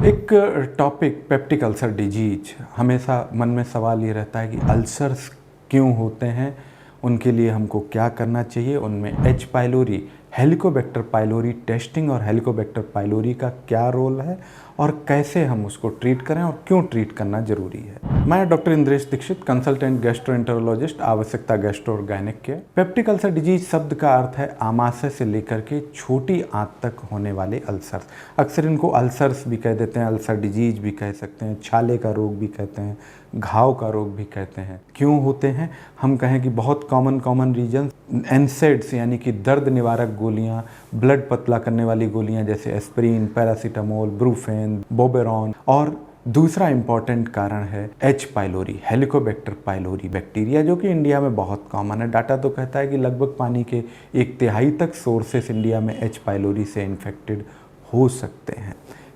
एक topic peptic ulcer disease, हमेशा मन में सवाल ये रहता है कि अल्सर्स क्यों होते हैं, उनके लिए हमको क्या करना चाहिए। उनमें H pylori, Helicobacter pylori testing और हेलिकोबैक्टर पाइलोरी का क्या रोल है और कैसे हम उसको ट्रीट करें और क्यों ट्रीट करना जरूरी है। मैं doctor Indresh Dixit, consultant gastroenterologist, आवश्यकता गैस्ट्रो और gynaec care. Peptic ulcer disease शब्द का अर्थ है आमाशय से लेकर के छोटी आंत तक होने वाले अल्सर्स। अक्सर इनको अल्सर्स भी कह देते हैं, अल्सर डिजीज भी कह सकते हैं, छाले का रोग भी कहते हैं, घाव का रोग भी कहते हैं। क्यों होते हैं? हम कहें कि बहुत कॉमन रीजन एनसेड्स यानी कि दर्द निवारक गोलियां, ब्लड पतला करने वाली गोलियां जैसे एस्प्रिन, पैरासीटामोल, ब्रूफेन, बोबेरॉन, और दूसरा इंपॉर्टेंट कारण है H pylori, Helicobacter pylori bacteria, जो कि इंडिया में बहुत कॉमन है। डाटा तो कहता है कि लगभग पानी के 1/3 तक सोर्सेस इंडिया में एच पाइलोरी से इन्फेक्टेड हो सकते हैं।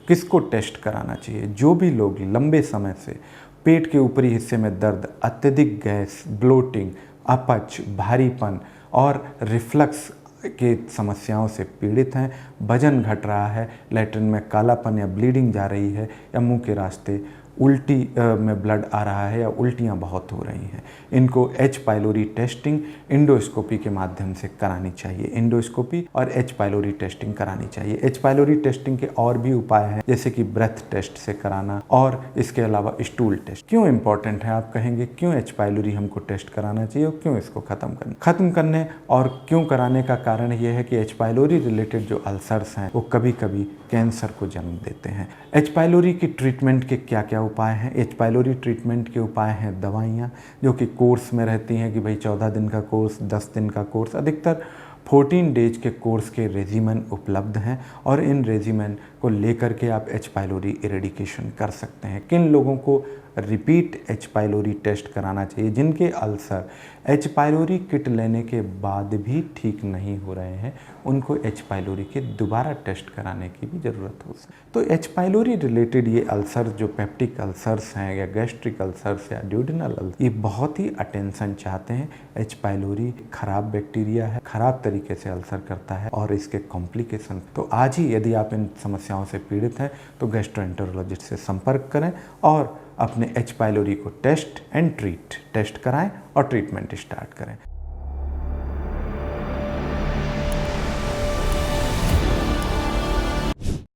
किसको टेस्ट कराना चाहिए? जो भी लोग लंबे समय से पेट के ऊपरी हिस्से में दर्द, अत्यधिक गैस, ब्लोटिंग, अपच, भारीपन और रिफ्लक्स के समस्याओं से पीड़ित हैं, वजन घट रहा है, लैट्रिन में कालापन या ब्लीडिंग जा रही है, या मुंह के रास्ते उल्टी में ब्लड आ रहा है या उल्टियां बहुत हो रही हैं, इनको एच पाइलोरी टेस्टिंग इंडोस्कोपी के माध्यम से करानी चाहिए। इंडोस्कोपी और एच पाइलोरी टेस्टिंग करानी चाहिए। एच पाइलोरी टेस्टिंग के और भी उपाय हैं, जैसे कि ब्रेथ टेस्ट से कराना और इसके अलावा स्टूल टेस्ट। क्यों इंपॉर्टेंट है? आप कहेंगे क्यों एच पाइलोरी हमको टेस्ट कराना चाहिए और क्यों इसको खत्म करने और क्यों कराने का कारण यह है कि एच पाइलोरी रिलेटेड जो अल्सर्स हैं वो कभी कभी कैंसर को जन्म देते हैं। एच पाइलोरी की ट्रीटमेंट के क्या क्या उपाय हैं? एच पाइलोरी ट्रीटमेंट के उपाय हैं दवाइयाँ, जो कि कोर्स में रहती हैं कि भाई 14 दिन का कोर्स, 10 दिन का कोर्स, अधिकतर 14 डेज के कोर्स के रेजिमेन उपलब्ध हैं और इन रेजिमेन को लेकर के आप एच पाइलोरी इरेडिकेशन कर सकते हैं। किन लोगों को रिपीट एच पाइलोरी टेस्ट कराना चाहिए? जिनके अल्सर एच पाइलोरी किट लेने के बाद भी ठीक नहीं हो रहे हैं, उनको एच पाइलोरी के दोबारा टेस्ट कराने की भी ज़रूरत हो सकती है। तो एच पाइलोरी रिलेटेड ये अल्सर, जो पेप्टिक अल्सर्स हैं या गैस्ट्रिक अल्सर्स या ड्यूडेनल अल्सर, ये बहुत ही अटेंशन चाहते हैं। एच पाइलोरी खराब बैक्टीरिया है, खराब तरीके से अल्सर करता है और इसके कॉम्प्लिकेशन। तो आज ही यदि आप इन समस्याओं से पीड़ित हैं तो गैस्ट्रोएंटेरोलॉजिस्ट से संपर्क करें और अपने एच पाइलोरी को टेस्ट कराएं और ट्रीटमेंट स्टार्ट करें।